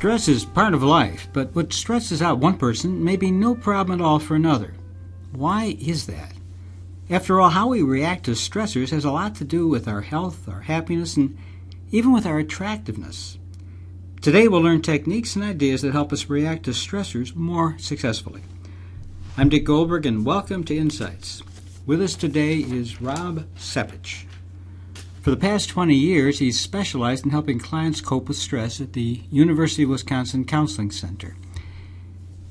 Stress is part of life, but what stresses out one person may be no problem at all for another. Why is that? After all, how we react to stressors has a lot to do with our health, our happiness, and even with our attractiveness. Today we'll learn techniques and ideas that help us react to stressors more successfully. I'm Dick Goldberg, and welcome to Insights. With us today is Rob Sepich. For the past 20 years, he's specialized in helping clients cope with stress at the University of Wisconsin Counseling Center.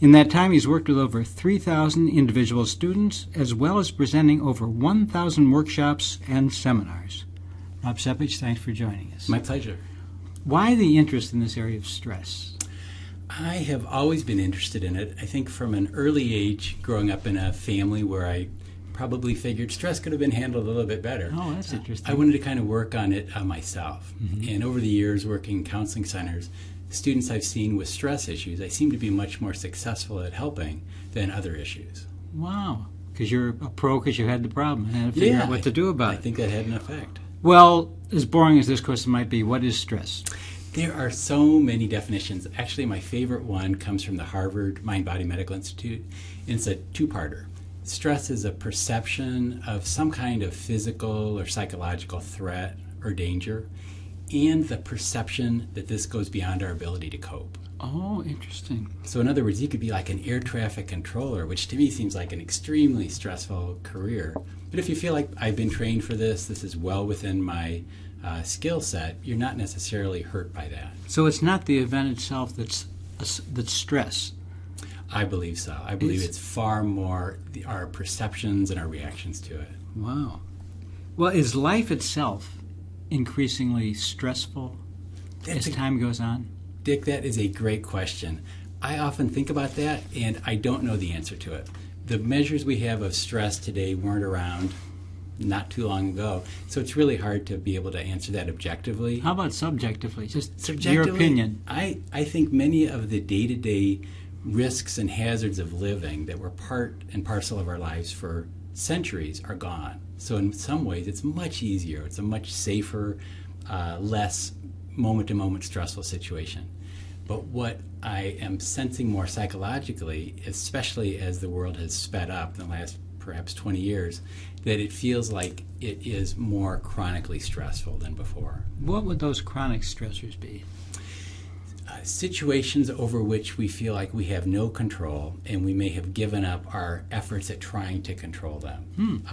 In that time, he's worked with over 3,000 individual students, as well as presenting over 1,000 workshops and seminars. Rob Sepich, thanks for joining us. My pleasure. Why the interest in this area of stress? I have always been interested in it. I think from an early age, growing up in a family where I probably figured stress could have been handled a little bit better. Oh, that's interesting. I wanted to kind of work on it myself. Mm-hmm. And over the years, working in counseling centers, students I've seen with stress issues, I seem to be much more successful at helping than other issues. Wow. Because you're a pro because you had the problem and had to figure out what to do about it. I think that had an effect. Well, as boring as this question might be, what is stress? There are so many definitions. Actually, my favorite one comes from the Harvard Mind-Body Medical Institute. And it's a two-parter. Stress is a perception of some kind of physical or psychological threat or danger, and the perception that this goes beyond our ability to cope. Oh, interesting. So in other words, you could be like an air traffic controller, which to me seems like an extremely stressful career. But if you feel like I've been trained for this is well within my skill set, you're not necessarily hurt by that. So it's not the event itself that's stress. I believe so. I believe it's far more our perceptions and our reactions to it. Wow. Well, is life itself increasingly stressful as time goes on? Dick, that is a great question. I often think about that, and I don't know the answer to it. The measures we have of stress today weren't around not too long ago, so it's really hard to be able to answer that objectively. How about subjectively? Just your opinion. I think many of the day-to-day risks and hazards of living that were part and parcel of our lives for centuries are gone. So in some ways, it's much easier. It's a much safer, less moment-to-moment stressful situation. But what I am sensing more psychologically, especially as the world has sped up in the last perhaps 20 years, that it feels like it is more chronically stressful than before. What would those chronic stressors be? Situations over which we feel like we have no control and we may have given up our efforts at trying to control them.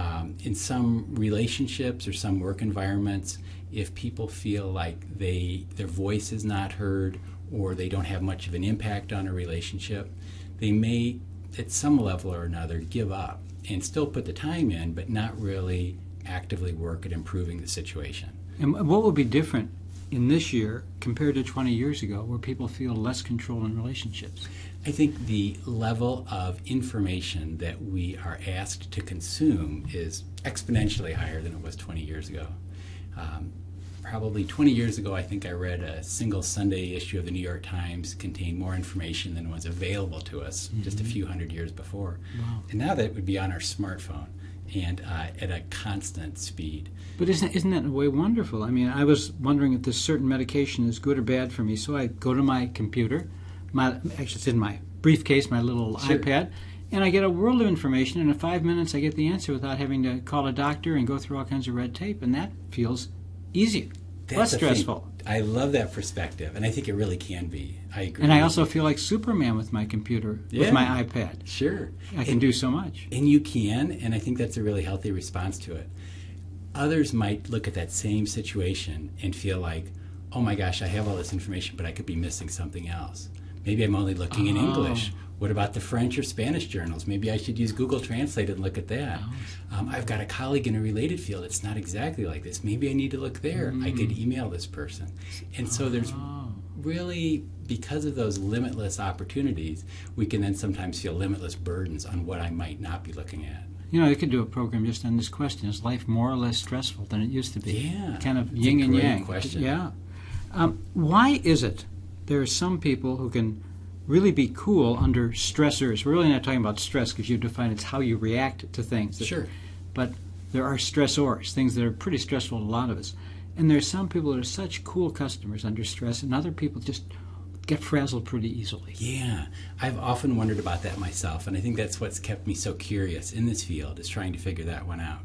In some relationships or some work environments, if people feel like their voice is not heard or they don't have much of an impact on a relationship, they may, at some level or another, give up and still put the time in, but not really actively work at improving the situation. And what would be different in this year compared to 20 years ago where people feel less control in relationships? I think the level of information that we are asked to consume is exponentially higher than it was 20 years ago. Probably 20 years ago, I think I read a single Sunday issue of the New York Times contained more information than was available to us just a few hundred years before. Wow. And now that would be on our smartphone and at a constant speed. But isn't that in a way wonderful? I mean, I was wondering if this certain medication is good or bad for me, so I go to my computer, actually it's in my briefcase, my little iPad, and I get a world of information, and in 5 minutes I get the answer without having to call a doctor and go through all kinds of red tape, and that feels easier, less stressful. I love that perspective, and I think it really can be. I agree. And I also feel like Superman with my computer, with my iPad. Sure. I can do so much. And you can, and I think that's a really healthy response to it. Others might look at that same situation and feel like, oh my gosh, I have all this information, but I could be missing something else. Maybe I'm only looking in English. What about the French or Spanish journals? Maybe I should use Google Translate and look at that. I've got a colleague in a related field that's not exactly like this. Maybe I need to look there. I could email this person. And so there's really, because of those limitless opportunities, we can then sometimes feel limitless burdens on what I might not be looking at. You know, I could do a program just on this question. Is life more or less stressful than it used to be? Yeah. Kind of yin and yang. Question. Yeah. Why is it there are some people who can really be cool under stressors? We're really not talking about stress because you define it's how you react to things. Sure. But there are stressors, things that are pretty stressful to a lot of us. And there's some people that are such cool customers under stress, and other people just get frazzled pretty easily. Yeah, I've often wondered about that myself, and I think that's what's kept me so curious in this field, is trying to figure that one out.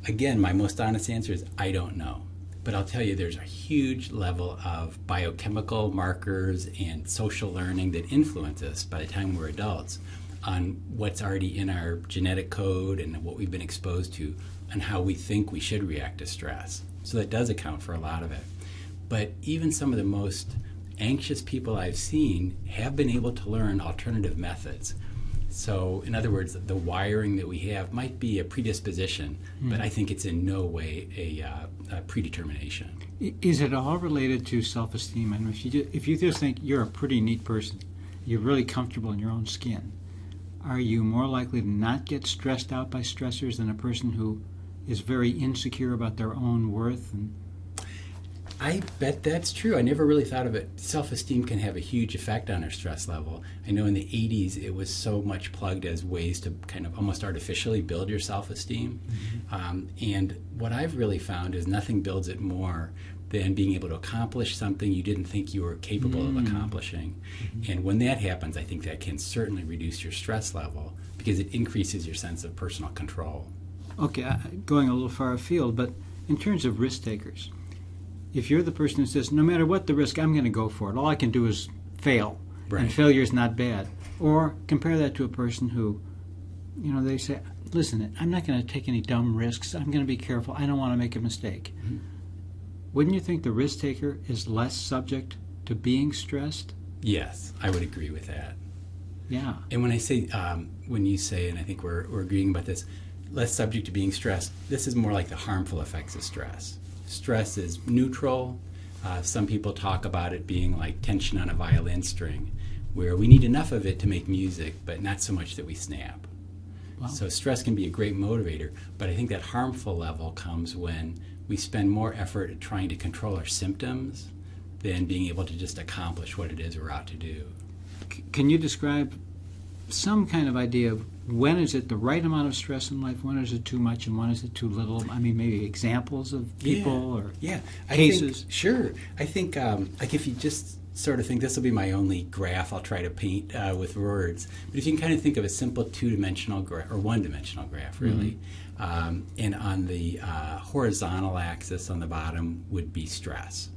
Again, my most honest answer is I don't know. But I'll tell you, there's a huge level of biochemical markers and social learning that influence us by the time we're adults on what's already in our genetic code and what we've been exposed to and how we think we should react to stress. So that does account for a lot of it. But even some of the most anxious people I've seen have been able to learn alternative methods. So, in other words, the wiring that we have might be a predisposition, but I think it's in no way a predetermination. Is it all related to self-esteem? I mean, if you just think you're a pretty neat person, you're really comfortable in your own skin, are you more likely to not get stressed out by stressors than a person who is very insecure about their own worth? And I bet that's true. I never really thought of it. Self-esteem can have a huge effect on our stress level. I know in the 80s it was so much plugged as ways to kind of almost artificially build your self-esteem. And what I've really found is nothing builds it more than being able to accomplish something you didn't think you were capable of accomplishing. And when that happens, I think that can certainly reduce your stress level because it increases your sense of personal control. Okay, going a little far afield, but in terms of risk takers, if you're the person who says, no matter what the risk, I'm going to go for it. All I can do is fail, and failure is not bad. Or compare that to a person who, they say, listen, I'm not going to take any dumb risks. I'm going to be careful. I don't want to make a mistake. Wouldn't you think the risk taker is less subject to being stressed? Yes, I would agree with that. Yeah. And when I say, when you say, and I think we're agreeing about this, less subject to being stressed, this is more like the harmful effects of stress. Stress is neutral. Some people talk about it being like tension on a violin string, where we need enough of it to make music, but not so much that we snap. Wow. So stress can be a great motivator, but I think that harmful level comes when we spend more effort at trying to control our symptoms than being able to just accomplish what it is we're out to do. Can you describe some kind of idea of when is it the right amount of stress in life, when is it too much, and when is it too little? I mean, maybe examples of people or cases? Sure. I think like if you just sort of think this will be my only graph I'll try to paint with words, but if you can kind of think of a simple two-dimensional graph, or one-dimensional graph, really, and on the horizontal axis on the bottom would be stress.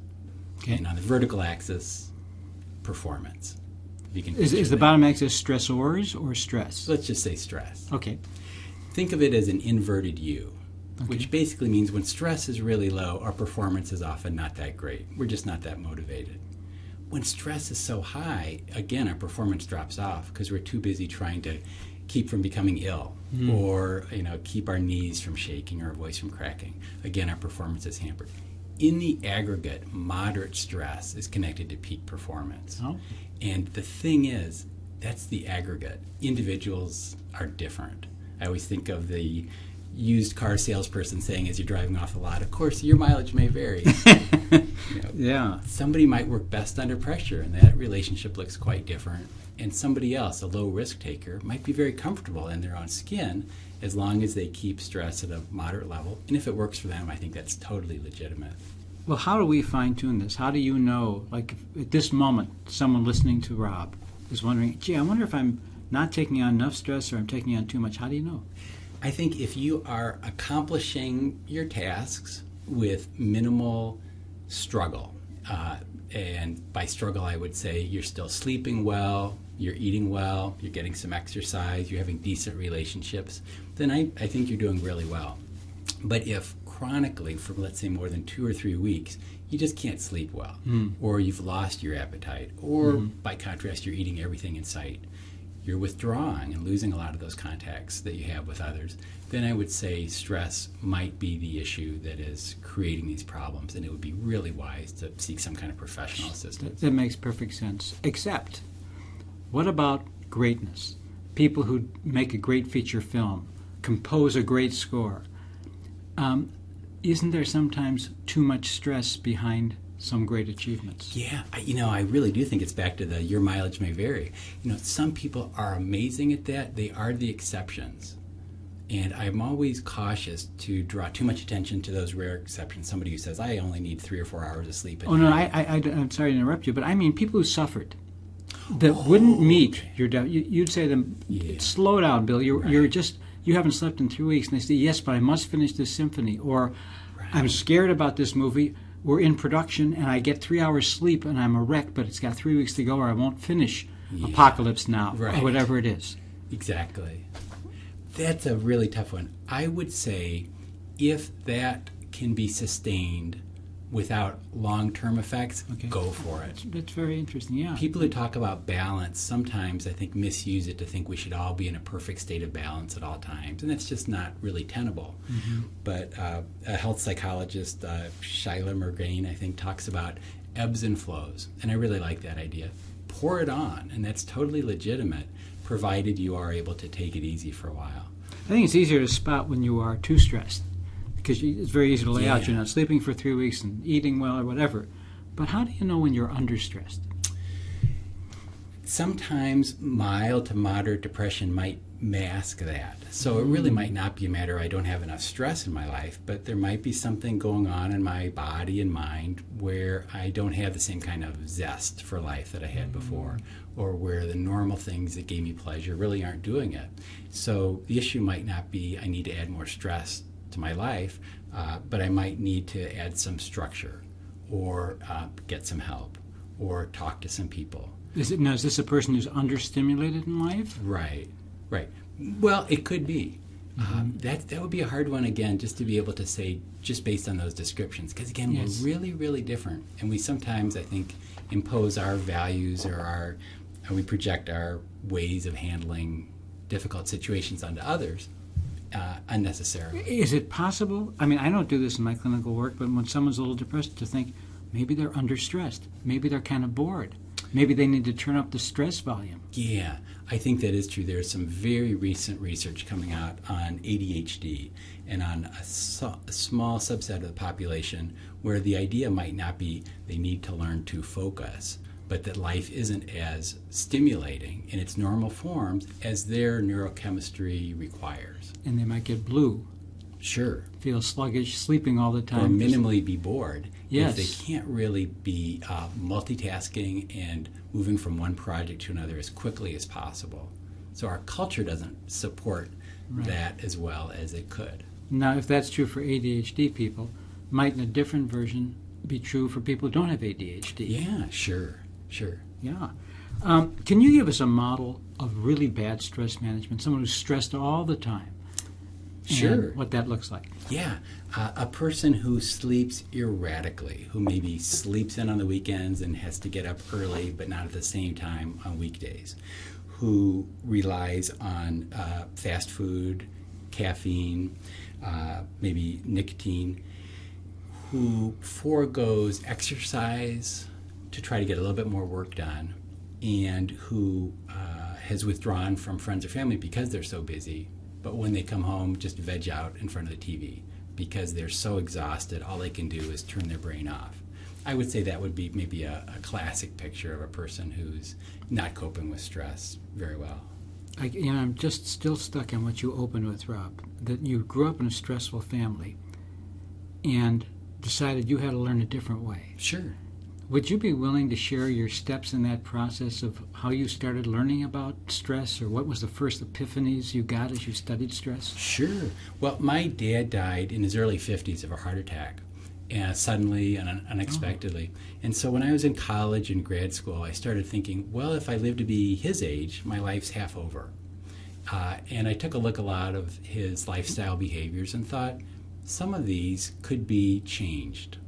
Okay. And on the vertical axis, performance. Is the bottom axis stressors or stress? Let's just say stress. Okay. Think of it as an inverted U, which basically means when stress is really low, our performance is often not that great. We're just not that motivated. When stress is so high, again, our performance drops off because we're too busy trying to keep from becoming ill or keep our knees from shaking or our voice from cracking. Again, our performance is hampered. In the aggregate, moderate stress is connected to peak performance. Oh. And the thing is, that's the aggregate. Individuals are different. I always think of the used car salesperson saying as you're driving off the lot, of course, your mileage may vary. Yeah. Somebody might work best under pressure, and that relationship looks quite different. And somebody else, a low risk taker, might be very comfortable in their own skin as long as they keep stress at a moderate level. And if it works for them, I think that's totally legitimate. Well, how do we fine-tune this? How do you know, like at this moment, someone listening to Rob is wondering, gee, I wonder if I'm not taking on enough stress or I'm taking on too much. How do you know? I think if you are accomplishing your tasks with minimal struggle, and by struggle I would say you're still sleeping well, you're eating well, you're getting some exercise, you're having decent relationships, then I think you're doing really well. But if chronically for, let's say, more than 2 or 3 weeks, you just can't sleep well, or you've lost your appetite, or by contrast, you're eating everything in sight, you're withdrawing and losing a lot of those contacts that you have with others, then I would say stress might be the issue that is creating these problems, and it would be really wise to seek some kind of professional assistance. That makes perfect sense. Except, what about greatness? People who make a great feature film, compose a great score. Isn't there sometimes too much stress behind some great achievements? Yeah, I really do think it's back to the your mileage may vary. Some people are amazing at that. They are the exceptions. And I'm always cautious to draw too much attention to those rare exceptions. Somebody who says, I only need 3 or 4 hours of sleep a Oh, no, night. I'm sorry to interrupt you, but I mean people who suffered that wouldn't meet your you'd say to them, slow down, Bill. You haven't slept in 3 weeks. And they say, yes, but I must finish this symphony. Or I'm scared about this movie. We're in production, and I get 3 hours sleep, and I'm a wreck, but it's got 3 weeks to go, or I won't finish Apocalypse Now, or whatever it is. Exactly. That's a really tough one. I would say if that can be sustained without long-term effects, go for it. That's very interesting, yeah. People who talk about balance sometimes, I think, misuse it to think we should all be in a perfect state of balance at all times, and that's just not really tenable. But a health psychologist, Shyla Murgain, I think, talks about ebbs and flows, and I really like that idea. Pour it on, and that's totally legitimate, provided you are able to take it easy for a while. I think it's easier to spot when you are too stressed, because it's very easy to lay out. You're not sleeping for 3 weeks and eating well or whatever. But how do you know when you're understressed? Sometimes mild to moderate depression might mask that. So it really might not be a matter I don't have enough stress in my life, but there might be something going on in my body and mind where I don't have the same kind of zest for life that I had before, or where the normal things that gave me pleasure really aren't doing it. So the issue might not be I need to add more stress to my life, but I might need to add some structure, or get some help, or talk to some people. Is this a person who's understimulated in life? Right. Well, it could be. That would be a hard one, again, just to be able to say, just based on those descriptions. Because, again, we're really, really different. And we sometimes, I think, impose our values or we project our ways of handling difficult situations onto others unnecessarily. Is it possible? I mean, I don't do this in my clinical work, but when someone's a little depressed, to think maybe they're understressed. Maybe they're kind of bored. Maybe they need to turn up the stress volume. Yeah, I think that is true. There's some very recent research coming out on ADHD and on a small subset of the population where the idea might not be they need to learn to focus, but that life isn't as stimulating in its normal forms as their neurochemistry requires. And they might get blue. Sure. Feel sluggish, sleeping all the time. Or minimally be bored. Yes. If they can't really be multitasking and moving from one project to another as quickly as possible. So our culture doesn't support that as well as it could. Now, if that's true for ADHD people, mightn't a different version be true for people who don't have ADHD? Yeah, sure. Yeah. Can you give us a model of really bad stress management, someone who's stressed all the time? Sure. And what that looks like. Yeah. A person who sleeps erratically, who maybe sleeps in on the weekends and has to get up early but not at the same time on weekdays, who relies on fast food, caffeine, maybe nicotine, who forgoes exercise to try to get a little bit more work done, and who has withdrawn from friends or family because they're so busy, but when they come home, just veg out in front of the TV because they're so exhausted, all they can do is turn their brain off. I would say that would be maybe a classic picture of a person who's not coping with stress very well. I'm just still stuck on what you opened with, Rob, that you grew up in a stressful family and decided you had to learn a different way. Sure. Would you be willing to share your steps in that process of how you started learning about stress, or what was the first epiphanies you got as you studied stress? Sure. Well, my dad died in his early 50s of a heart attack, suddenly and unexpectedly. And so when I was in college and grad school, I started thinking, well, if I live to be his age, my life's half over. And I took a look at a lot of his lifestyle behaviors and thought some of these could be changed.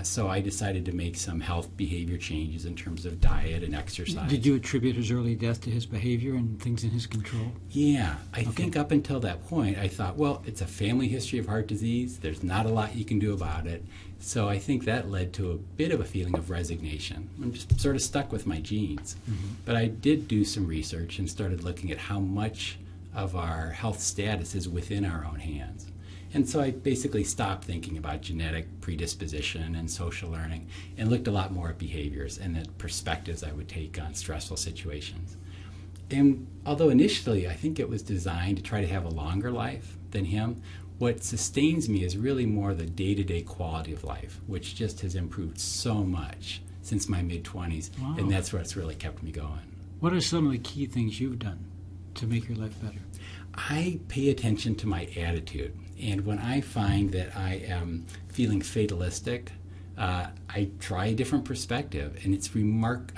So I decided to make some health behavior changes in terms of diet and exercise. Did you attribute his early death to his behavior and things in his control? Yeah. I think up until that point, I thought, well, it's a family history of heart disease. There's not a lot you can do about it. So I think that led to a bit of a feeling of resignation. I'm just sort of stuck with my genes. But I did do some research and started looking at how much of our health status is within our own hands. And so I basically stopped thinking about genetic predisposition and social learning and looked a lot more at behaviors and the perspectives I would take on stressful situations. And although initially I think it was designed to try to have a longer life than him, what sustains me is really more the day-to-day quality of life, which just has improved so much since my mid-20s, Wow. and that's what's really kept me going. What are some of the key things you've done to make your life better? I pay attention to my attitude, and when I find that I am feeling fatalistic, I try a different perspective, and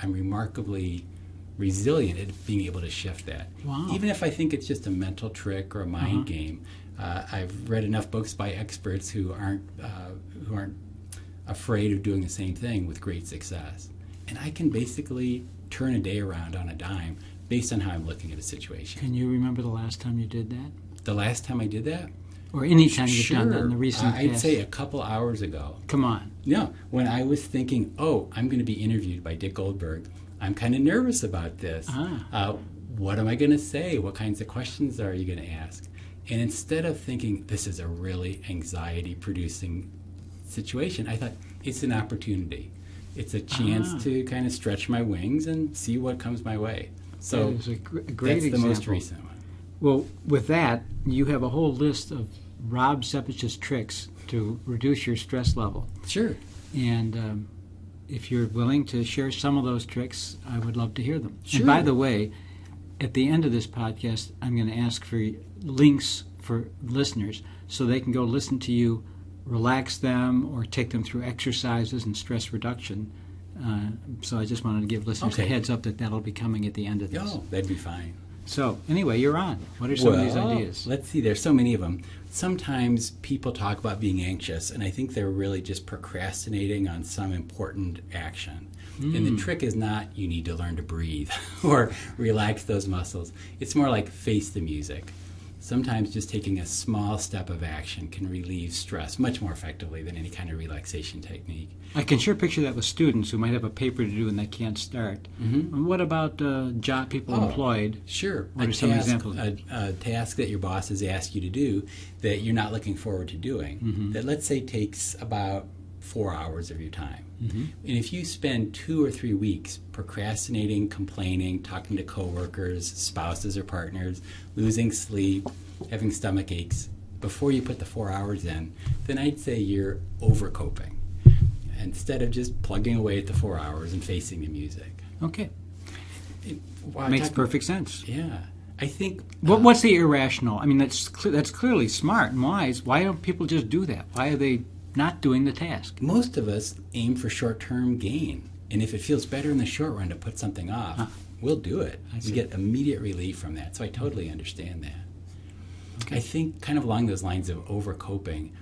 I'm remarkably resilient at being able to shift that. Wow. Even if I think it's just a mental trick or a mind game, I've read enough books by experts who aren't afraid of doing the same thing with great success, and I can basically turn a day around on a dime based on how I'm looking at a situation. Can you remember the last time you did that? The last time I did that? Or any time you've Sure. done that in the recent I'd past? say a couple hours ago. Come on. No, when I was thinking, I'm going to be interviewed by Dick Goldberg, I'm kind of nervous about this. What am I going to say? What kinds of questions are you going to ask? And instead of thinking this is a really anxiety-producing situation, I thought it's an opportunity. It's a chance to kind of stretch my wings and see what comes my way. So that is a great that's example. the most recent one. Well, with that, you have a whole list of Rob Sepich's tricks to reduce your stress level. Sure. And if you're willing to share some of those tricks, I would love to hear them. Sure. And by the way, at the end of this podcast, I'm going to ask for links for listeners so they can go listen to you, relax them, or take them through exercises and stress reduction. So I just wanted to give listeners a heads up that that'll be coming at the end of this. Oh, that'd be fine. So anyway, you're on. What are some of these ideas? Let's see. There's so many of them. Sometimes people talk about being anxious, and I think they're really just procrastinating on some important action. And the trick is not you need to learn to breathe or relax those muscles. It's more like face the music. Sometimes just taking a small step of action can relieve stress much more effectively than any kind of relaxation technique. I can sure picture that with students who might have a paper to do and they can't start. Mm-hmm. What about job people employed? Sure. What are some examples? A task that your boss has asked you to do that you're not looking forward to doing, that let's say takes about 4 hours of your time. And if you spend 2 or 3 weeks procrastinating, complaining, talking to coworkers, spouses or partners, losing sleep, having stomach aches, before you put the 4 hours in, then I'd say you're overcoping instead of just plugging away at the 4 hours and facing the music. Okay. Makes perfect sense. Yeah. I think... What's the irrational? I mean, that's clearly smart and wise. Why don't people just do that? Why are they not doing the task? Most of us aim for short-term gain. And if it feels better in the short run to put something off, we'll do it. We get immediate relief from that. So I totally understand that. Okay. I think kind of along those lines of overcoping,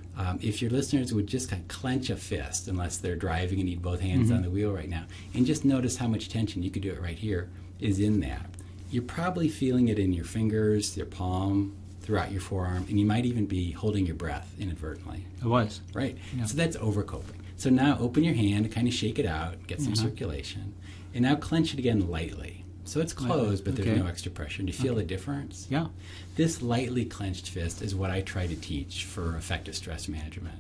if your listeners would just kind of clench a fist, unless they're driving and need both hands on the wheel right now, and just notice how much tension, you could do it right here, is in that. You're probably feeling it in your fingers, your palm, throughout your forearm, and you might even be holding your breath inadvertently. It was. Right. Yeah. So that's overcoping. So now open your hand, kind of shake it out, get some circulation, and now clench it again lightly. So it's closed, but there's no extra pressure. Do you feel the difference? Yeah. This lightly clenched fist is what I try to teach for effective stress management.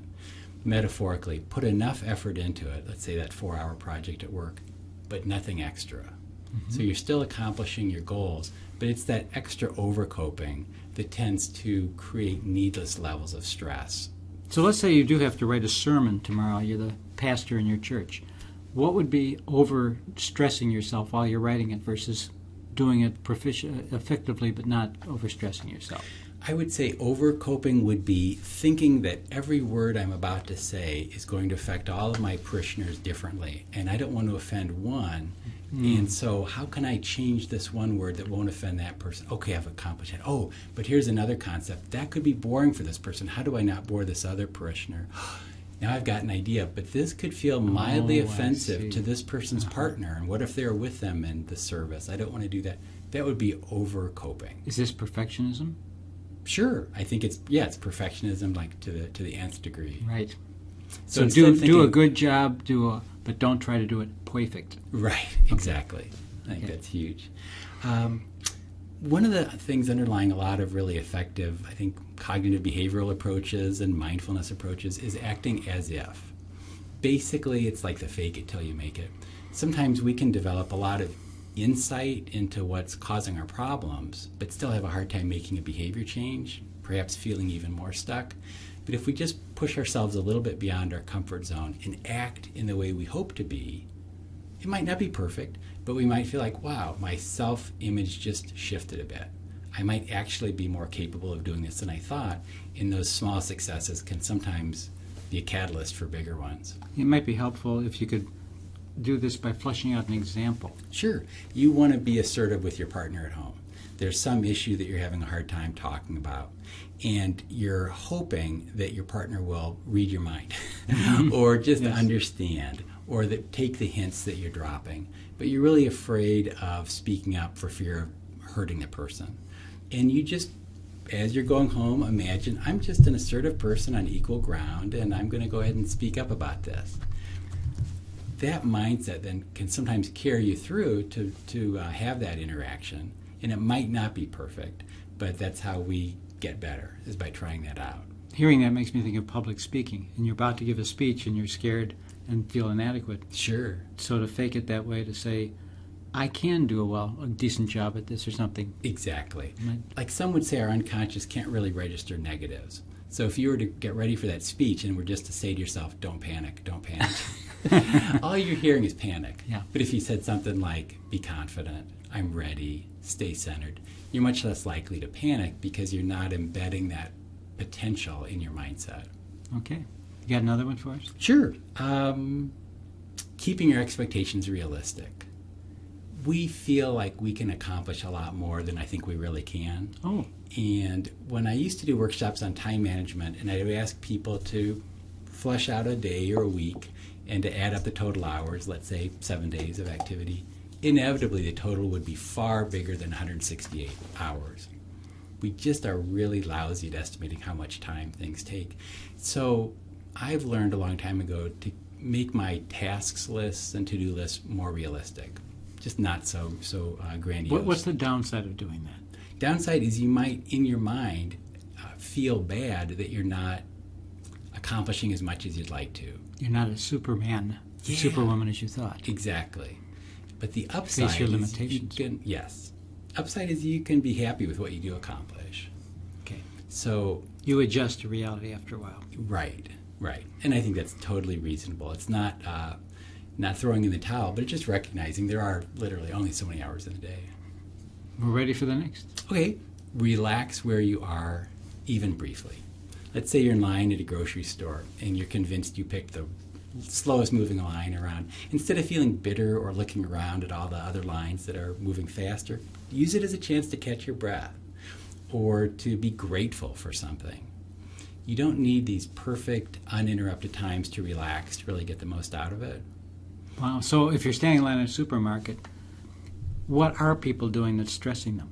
Metaphorically, put enough effort into it, let's say that 4-hour project at work, but nothing extra. So you're still accomplishing your goals, but it's that extra overcoping that tends to create needless levels of stress. So let's say you do have to write a sermon tomorrow. You're the pastor in your church. What would be over-stressing yourself while you're writing it versus doing it effectively but not overstressing yourself? I would say overcoping would be thinking that every word I'm about to say is going to affect all of my parishioners differently, and I don't want to offend one. And so how can I change this one word that won't offend that person? Okay, I've accomplished it. Oh, but here's another concept. That could be boring for this person. How do I not bore this other parishioner? Now I've got an idea, but this could feel mildly offensive to this person's partner. And what if they're with them in the service? I don't want to do that. That would be overcoping. Is this perfectionism? Sure. I think it's perfectionism, like to the nth degree. Right. So do a good job, but don't try to do it perfect. Right, exactly. I think that's huge. One of the things underlying a lot of really effective, I think, cognitive behavioral approaches and mindfulness approaches is acting as if. Basically, it's like the fake it till you make it. Sometimes we can develop a lot of insight into what's causing our problems, but still have a hard time making a behavior change, perhaps feeling even more stuck. But if we just push ourselves a little bit beyond our comfort zone and act in the way we hope to be, it might not be perfect, but we might feel like, wow, my self-image just shifted a bit. I might actually be more capable of doing this than I thought, and those small successes can sometimes be a catalyst for bigger ones. It might be helpful if you could do this by fleshing out an example. Sure. You want to be assertive with your partner at home. There's some issue that you're having a hard time talking about, and you're hoping that your partner will read your mind or just understand or that take the hints that you're dropping. But you're really afraid of speaking up for fear of hurting the person. And you just, as you're going home, imagine, I'm just an assertive person on equal ground, and I'm going to go ahead and speak up about this. That mindset then can sometimes carry you through to have that interaction. And it might not be perfect, but that's how we get better, is by trying that out. Hearing that makes me think of public speaking. And you're about to give a speech and you're scared and feel inadequate. Sure. So to fake it that way, to say, I can do a decent job at this or something. Exactly. Like some would say, our unconscious can't really register negatives. So if you were to get ready for that speech and were just to say to yourself, don't panic, all you're hearing is panic. Yeah. But if you said something like, be confident, I'm ready, stay centered, you're much less likely to panic because you're not embedding that potential in your mindset. Okay. You got another one for us? Sure. Keeping your expectations realistic. We feel like we can accomplish a lot more than I think we really can. Oh. And when I used to do workshops on time management, and I would ask people to flesh out a day or a week and to add up the total hours, let's say 7 days of activity, inevitably the total would be far bigger than 168 hours. We just are really lousy at estimating how much time things take. So I've learned a long time ago to make my tasks lists and to-do lists more realistic, just not so grandiose. What's the downside of doing that? Downside is you might, in your mind, feel bad that you're not accomplishing as much as you'd like to. You're not a Superman, Superwoman as you thought. Exactly. But the upside Face your is limitations. Yes. Upside is you can be happy with what you do accomplish. Okay. So you adjust to reality after a while. Right. And I think that's totally reasonable. It's not throwing in the towel, but it's just recognizing there are literally only so many hours in a day. We're ready for the next. Okay. Relax where you are, even briefly. Let's say you're in line at a grocery store and you're convinced you picked the slowest moving line around. Instead of feeling bitter or looking around at all the other lines that are moving faster, use it as a chance to catch your breath or to be grateful for something. You don't need these perfect, uninterrupted times to relax to really get the most out of it. Wow. So if you're standing in line at a supermarket, what are people doing that's stressing them?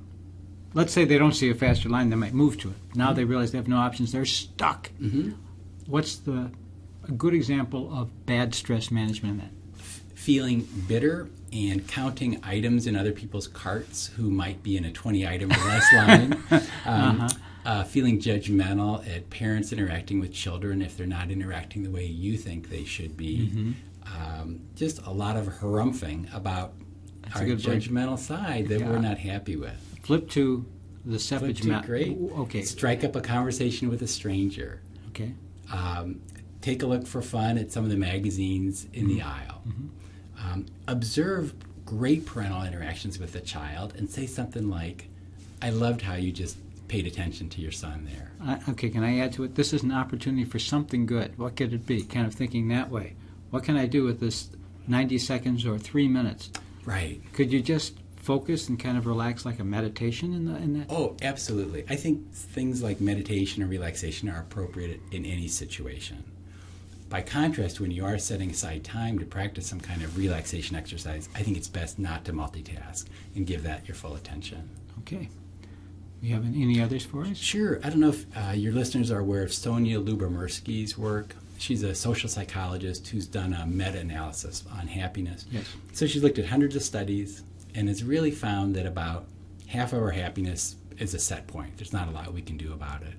Let's say they don't see a faster line, they might move to it. Now they realize they have no options, they're stuck. Mm-hmm. What's a good example of bad stress management in that? Feeling bitter and counting items in other people's carts who might be in a 20-item or less line. Feeling judgmental at parents interacting with children if they're not interacting the way you think they should be. Mm-hmm. Just a lot of harumphing about our judgmental side that we're not happy with. Flip to the Sepich map. Great. Okay. Strike up a conversation with a stranger. Okay. Take a look for fun at some of the magazines in the aisle. Mm-hmm. Observe great parental interactions with the child and say something like, I loved how you just paid attention to your son there. Okay, can I add to it? This is an opportunity for something good. What could it be? Kind of thinking that way. What can I do with this 90 seconds or 3 minutes? Right. Could you just focus and kind of relax like a meditation in that? Oh, absolutely. I think things like meditation or relaxation are appropriate in any situation. By contrast, when you are setting aside time to practice some kind of relaxation exercise, I think it's best not to multitask and give that your full attention. Okay. You have any others for us? Sure. I don't know if your listeners are aware of Sonia Lyubomirsky's work. She's a social psychologist who's done a meta-analysis on happiness. Yes. So she's looked at hundreds of studies and has really found that about half of our happiness is a set point. There's not a lot we can do about it.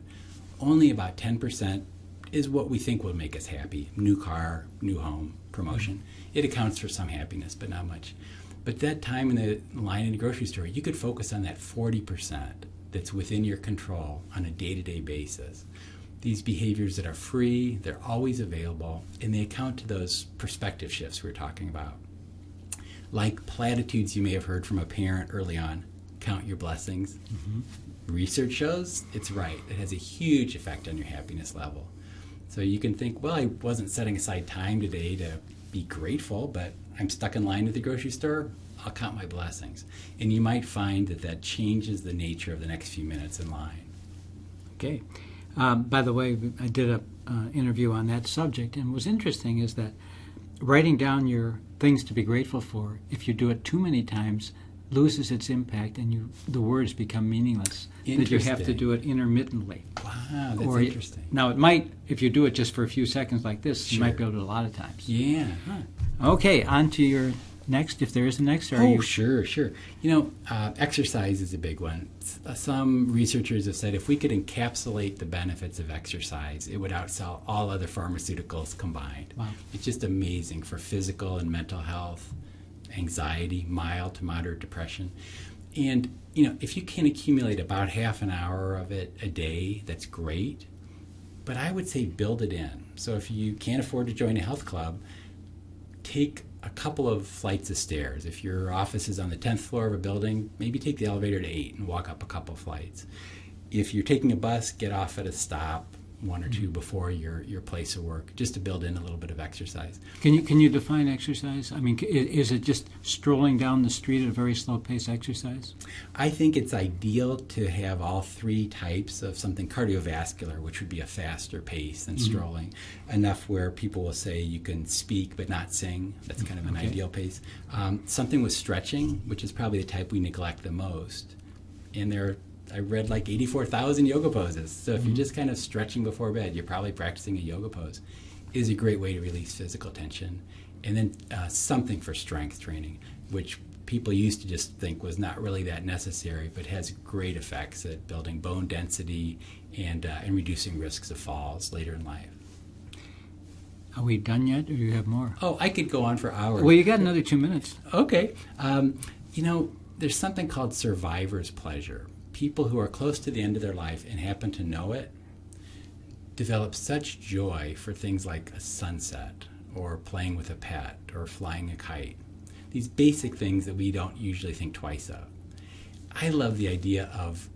Only about 10% is what we think will make us happy. New car, new home, promotion. It accounts for some happiness, but not much. But that time in the line in the grocery store, you could focus on that 40% that's within your control on a day-to-day basis. These behaviors that are free, they're always available, and they account to those perspective shifts we were talking about. Like platitudes you may have heard from a parent early on, count your blessings. Research shows it's right. It has a huge effect on your happiness level. So you can think, well, I wasn't setting aside time today to be grateful, but I'm stuck in line at the grocery store. I'll count my blessings. And you might find that that changes the nature of the next few minutes in line. Okay. By the way, I did an interview on that subject, and what's interesting is that writing down your things to be grateful for, if you do it too many times, loses its impact and the words become meaningless. That you have to do it intermittently. Wow, that's interesting. Now, it might, if you do it just for a few seconds like this, Sure. you might be able to do it a lot of times. Yeah. Okay, on to your next, if there is a next. Sure. Exercise is a big one. Some researchers have said if we could encapsulate the benefits of exercise, it would outsell all other pharmaceuticals combined. Wow. It's just amazing for physical and mental health, anxiety, mild to moderate depression. And, if you can accumulate about half an hour of it a day, that's great. But I would say build it in. So if you can't afford to join a health club, take a couple of flights of stairs. If your office is on the 10th floor of a building, maybe take the elevator to 8 and walk up a couple flights. If you're taking a bus, get off at a stop, one or two before your place of work, just to build in a little bit of exercise. Can you define exercise? I mean, is it just strolling down the street at a very slow pace exercise? I think it's ideal to have all three types of something cardiovascular, which would be a faster pace than strolling, enough where people will say you can speak but not sing. That's kind of an ideal pace. Something with stretching, which is probably the type we neglect the most. And I read like 84,000 yoga poses. So if you're just kind of stretching before bed, you're probably practicing a yoga pose. Is a great way to release physical tension. And then something for strength training, which people used to just think was not really that necessary, but has great effects at building bone density and reducing risks of falls later in life. Are we done yet, or do you have more? Oh, I could go on for hours. Well, you got another 2 minutes. Okay. There's something called survivor's pleasure. People who are close to the end of their life and happen to know it develop such joy for things like a sunset or playing with a pet or flying a kite. These basic things that we don't usually think twice of. I love the idea of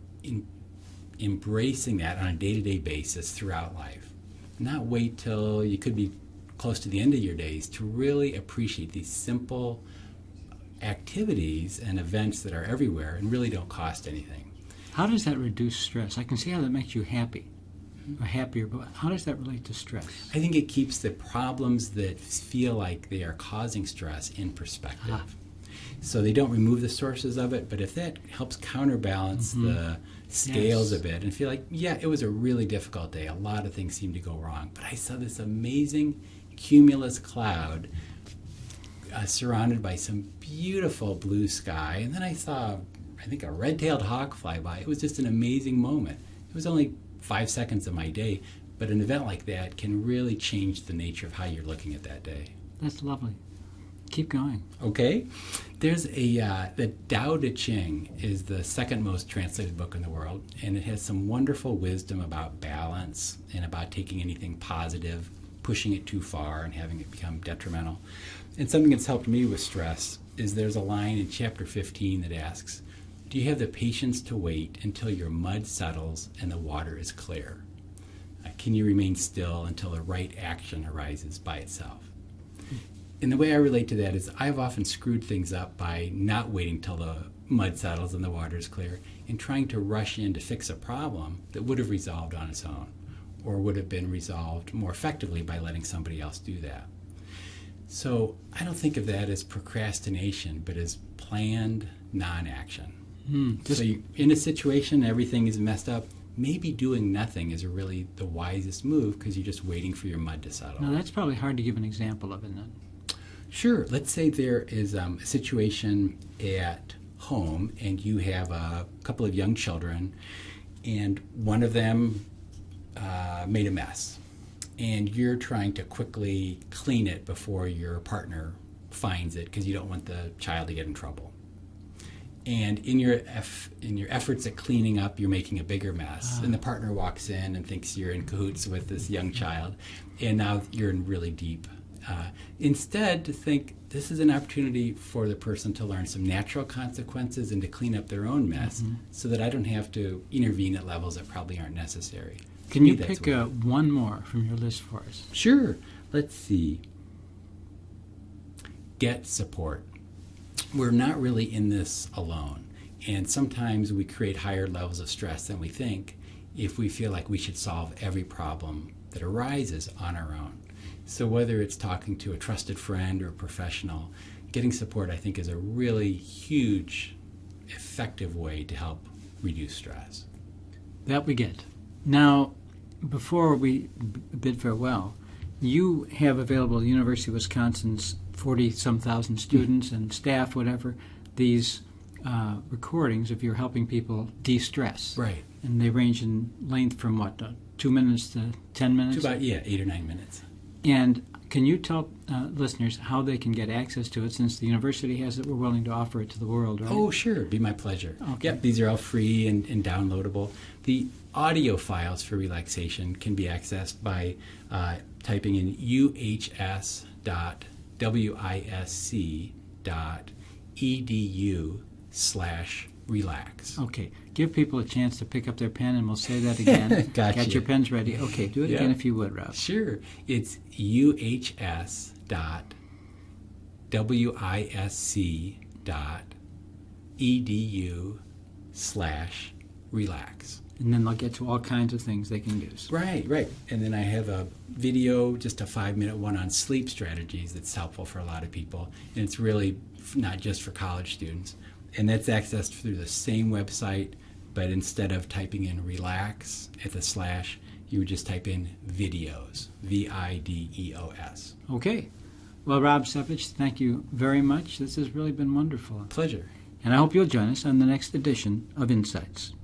embracing that on a day-to-day basis throughout life. Not wait till you could be close to the end of your days to really appreciate these simple activities and events that are everywhere and really don't cost anything. How does that reduce stress? I can see how that makes you happy, or happier, but how does that relate to stress? I think it keeps the problems that feel like they are causing stress in perspective. So they don't remove the sources of it, but if that helps counterbalance the scales a bit and feel like, yeah, it was a really difficult day. A lot of things seemed to go wrong. But I saw this amazing cumulus cloud surrounded by some beautiful blue sky. And then I saw, I think, a red-tailed hawk fly by. It was just an amazing moment. It was only 5 seconds of my day, but an event like that can really change the nature of how you're looking at that day. That's lovely. Keep going. Okay. There's the Tao Te Ching is the second most translated book in the world, and it has some wonderful wisdom about balance and about taking anything positive, pushing it too far, and having it become detrimental. And something that's helped me with stress is there's a line in chapter 15 that asks, do you have the patience to wait until your mud settles and the water is clear? Can you remain still until the right action arises by itself? And the way I relate to that is I've often screwed things up by not waiting till the mud settles and the water is clear and trying to rush in to fix a problem that would have resolved on its own or would have been resolved more effectively by letting somebody else do that. So I don't think of that as procrastination, but as planned non-action. So you're in a situation, everything is messed up, maybe doing nothing is really the wisest move because you're just waiting for your mud to settle. Now, that's probably hard to give an example of, isn't it? Sure. Let's say there is a situation at home and you have a couple of young children and one of them made a mess and you're trying to quickly clean it before your partner finds it because you don't want the child to get in trouble. And in your efforts at cleaning up, you're making a bigger mess. And the partner walks in and thinks you're in cahoots with this young child, and now you're in really deep. Instead, to think this is an opportunity for the person to learn some natural consequences and to clean up their own mess, so that I don't have to intervene at levels that probably aren't necessary. Can you pick one more from your list for us? Sure. Let's see. Get support. We're not really in this alone. And sometimes we create higher levels of stress than we think if we feel like we should solve every problem that arises on our own. So whether it's talking to a trusted friend or a professional, getting support, I think, is a really huge, effective way to help reduce stress. That we get. Now, before we bid farewell, you have available at the University of Wisconsin's 40-some thousand students and staff, whatever, these recordings of you helping people de-stress. Right. And they range in length from what, 2 minutes to 10 minutes? To about, 8 or 9 minutes. And can you tell listeners how they can get access to it, since the university has it? We're willing to offer it to the world, right? Oh, sure. It'd be my pleasure. Okay. Yep, these are all free and downloadable. The audio files for relaxation can be accessed by typing in uhs.wisc.edu/relax. Okay. Give people a chance to pick up their pen, and we'll say that again. Gotcha. Got your pens ready. Okay, do it again if you would, Rob. Sure. It's uhs.wisc.edu/relax. And then they'll get to all kinds of things they can use. Right. And then I have a video, just a 5-minute one on sleep strategies that's helpful for a lot of people. And it's really not just for college students. And that's accessed through the same website, but instead of typing in relax at the slash, you would just type in videos, videos. Okay. Well, Rob Sepich, thank you very much. This has really been wonderful. Pleasure. And I hope you'll join us on the next edition of Insights.